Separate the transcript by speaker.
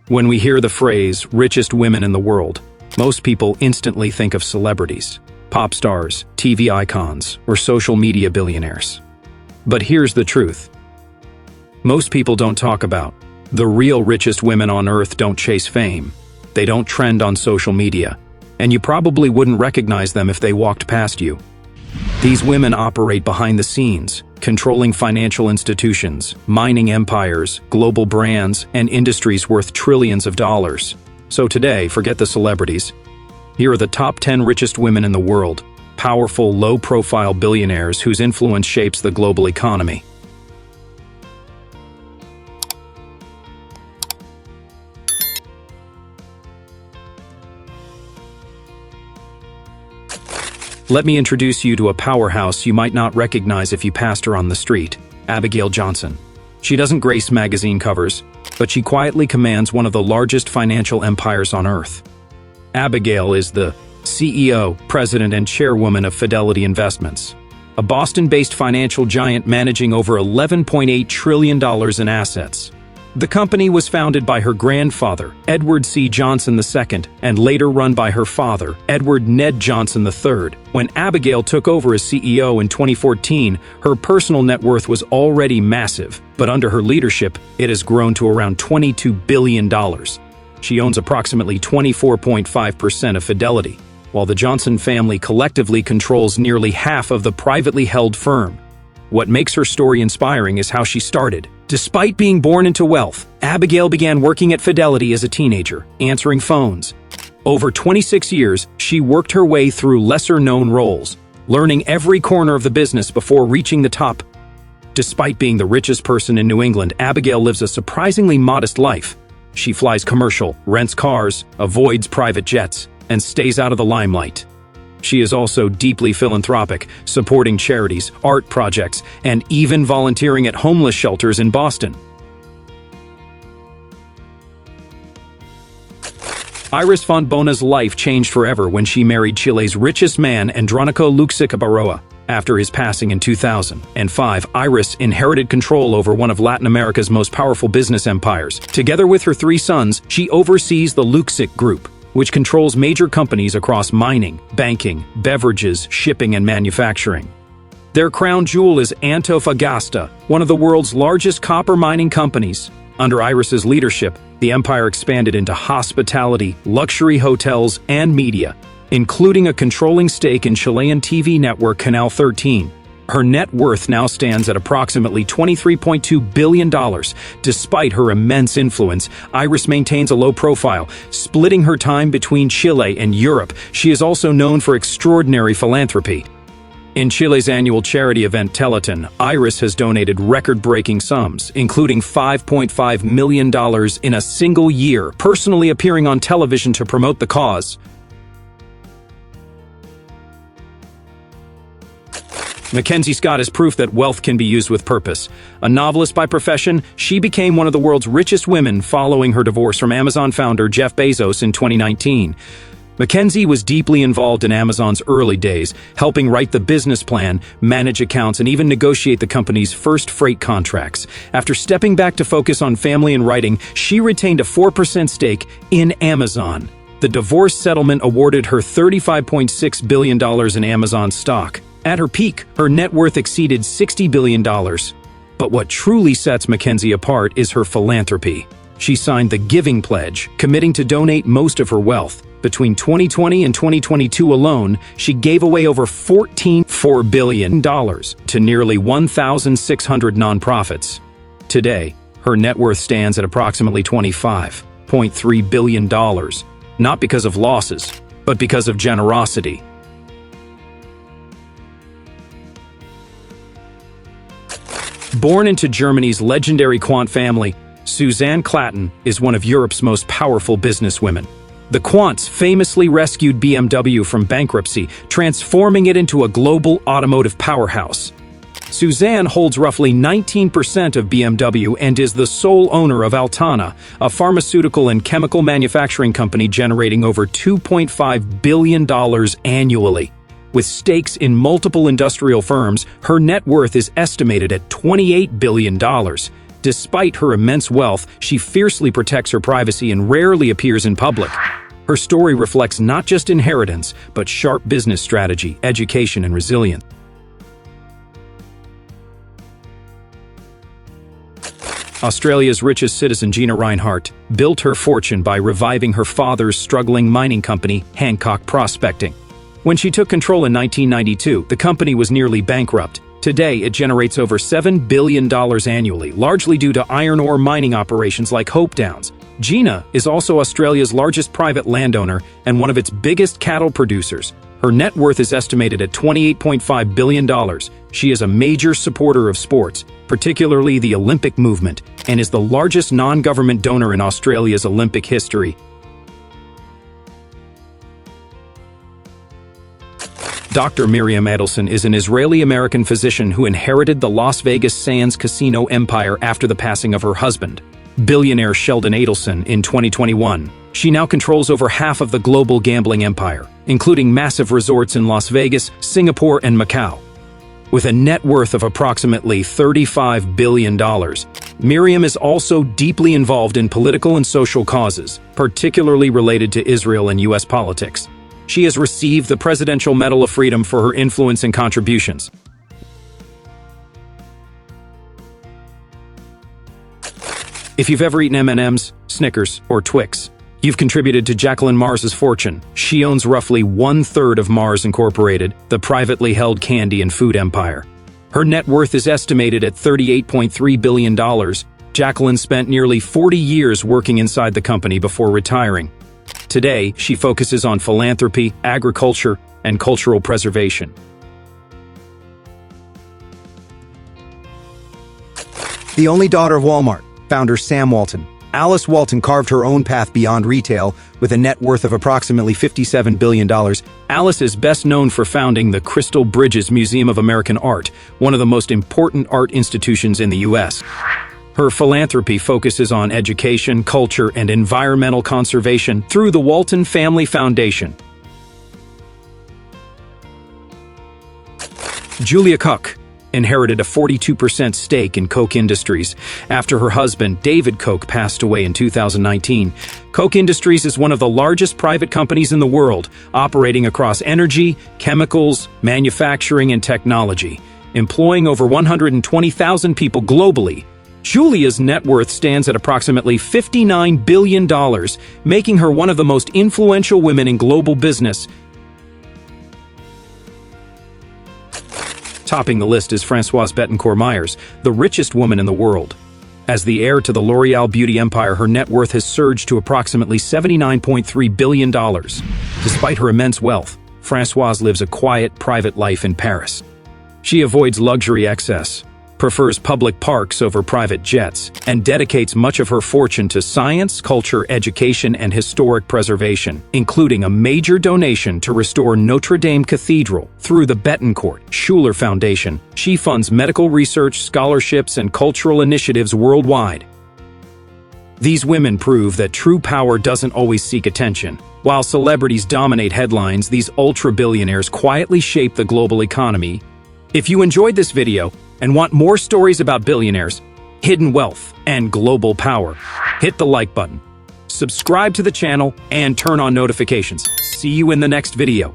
Speaker 1: When we hear the phrase, richest women in the world, most people instantly think of celebrities, pop stars, TV icons, or social media billionaires. But here's the truth. Most people don't talk about the real richest women on earth. Don't chase fame. They don't trend on social media, and you probably wouldn't recognize them if they walked past you. These women operate behind the scenes, controlling financial institutions, mining empires, global brands, and industries worth trillions of dollars. So today, forget the celebrities. Here are the top 10 richest women in the world, powerful, low-profile billionaires whose influence shapes the global economy. Let me introduce you to a powerhouse you might not recognize if you passed her on the street, Abigail Johnson. She doesn't grace magazine covers, but she quietly commands one of the largest financial empires on earth. Abigail is the CEO, president, and chairwoman of Fidelity Investments, a Boston-based financial giant managing over $11.8 trillion in assets. The company was founded by her grandfather, Edward C. Johnson II, and later run by her father, Edward Ned Johnson III. When Abigail took over as CEO in 2014, her personal net worth was already massive, but under her leadership, it has grown to around $22 billion. She owns approximately 24.5% of Fidelity, while the Johnson family collectively controls nearly half of the privately held firm. What makes her story inspiring is how she started. Despite being born into wealth, Abigail began working at Fidelity as a teenager, answering phones. Over 26 years, she worked her way through lesser-known roles, learning every corner of the business before reaching the top. Despite being the richest person in New England, Abigail lives a surprisingly modest life. She flies commercial, rents cars, avoids private jets, and stays out of the limelight. She is also deeply philanthropic, supporting charities, art projects, and even volunteering at homeless shelters in Boston. Iris Fontbona's life changed forever when she married Chile's richest man, Andrónico Luksic. After his passing in 2005, Iris inherited control over one of Latin America's most powerful business empires. Together with her 3 sons, she oversees the Luksic Group, which controls major companies across mining, banking, beverages, shipping, and manufacturing. Their crown jewel is Antofagasta, one of the world's largest copper mining companies. Under Iris's leadership, the empire expanded into hospitality, luxury hotels, and media, including a controlling stake in Chilean TV network Canal 13. Her net worth now stands at approximately $23.2 billion. Despite her immense influence, Iris maintains a low profile, splitting her time between Chile and Europe. She is also known for extraordinary philanthropy. In Chile's annual charity event Klatten, Iris has donated record-breaking sums, including $5.5 million in a single year, personally appearing on television to promote the cause. MacKenzie Scott is proof that wealth can be used with purpose. A novelist by profession, she became one of the world's richest women following her divorce from Amazon founder Jeff Bezos in 2019. MacKenzie was deeply involved in Amazon's early days, helping write the business plan, manage accounts, and even negotiate the company's first freight contracts. After stepping back to focus on family and writing, she retained a 4% stake in Amazon. The divorce settlement awarded her $35.6 billion in Amazon stock. At her peak, her net worth exceeded $60 billion. But what truly sets MacKenzie apart is her philanthropy. She signed the Giving Pledge, committing to donate most of her wealth. Between 2020 and 2022 alone, she gave away over $14.4 billion to nearly 1,600 nonprofits. Today, her net worth stands at approximately $25.3 billion, not because of losses, but because of generosity. Born into Germany's legendary Quandt family, Susanne Klatten is one of Europe's most powerful businesswomen. The Quandts famously rescued BMW from bankruptcy, transforming it into a global automotive powerhouse. Susanne holds roughly 19% of BMW and is the sole owner of Altana, a pharmaceutical and chemical manufacturing company generating over $2.5 billion annually. With stakes in multiple industrial firms, her net worth is estimated at $28 billion. Despite her immense wealth, she fiercely protects her privacy and rarely appears in public. Her story reflects not just inheritance, but sharp business strategy, education, and resilience. Australia's richest citizen, Gina Rinehart, built her fortune by reviving her father's struggling mining company, Hancock Prospecting. When she took control in 1992, the company was nearly bankrupt. Today, it generates over $7 billion annually, largely due to iron ore mining operations like Hope Downs. Gina is also Australia's largest private landowner and one of its biggest cattle producers. Her net worth is estimated at $28.5 billion. She is a major supporter of sports, particularly the Olympic movement, and is the largest non-government donor in Australia's Olympic history. Dr. Miriam Adelson is an Israeli-American physician who inherited the Las Vegas Sands casino empire after the passing of her husband, billionaire Sheldon Adelson, in 2021. She now controls over half of the global gambling empire, including massive resorts in Las Vegas, Singapore, and Macau. With a net worth of approximately $35 billion, Miriam is also deeply involved in political and social causes, particularly related to Israel and U.S. politics. She has received the Presidential Medal of Freedom for her influence and contributions. If you've ever eaten M&Ms, Snickers, or Twix, you've contributed to Jacqueline Mars's fortune. She owns roughly 1/3 of Mars Incorporated, the privately held candy and food empire. Her net worth is estimated at $38.3 billion. Jacqueline spent nearly 40 years working inside the company before retiring. Today, she focuses on philanthropy, agriculture, and cultural preservation.
Speaker 2: The only daughter of Walmart founder Sam Walton, Alice Walton carved her own path beyond retail with a net worth of approximately $57 billion.
Speaker 1: Alice is best known for founding the Crystal Bridges Museum of American Art, one of the most important art institutions in the U.S. Her philanthropy focuses on education, culture, and environmental conservation through the Walton Family Foundation. Julia Koch inherited a 42% stake in Koch Industries after her husband, David Koch, passed away in 2019. Koch Industries is one of the largest private companies in the world, operating across energy, chemicals, manufacturing, and technology, employing over 120,000 people globally. Julia's net worth stands at approximately $59 billion, making her one of the most influential women in global business. Topping the list is Françoise Bettencourt Meyers, the richest woman in the world. As the heir to the L'Oreal beauty empire, her net worth has surged to approximately $79.3 billion. Despite her immense wealth, Françoise lives a quiet, private life in Paris. She avoids luxury excess, prefers public parks over private jets, and dedicates much of her fortune to science, culture, education, and historic preservation, including a major donation to restore Notre Dame Cathedral. Through the Bettencourt Schuler Foundation, she funds medical research, scholarships, and cultural initiatives worldwide. These women prove that true power doesn't always seek attention. While celebrities dominate headlines, these ultra-billionaires quietly shape the global economy. If you enjoyed this video and want more stories about billionaires, hidden wealth, and global power, hit the like button, subscribe to the channel, and turn on notifications. See you in the next video.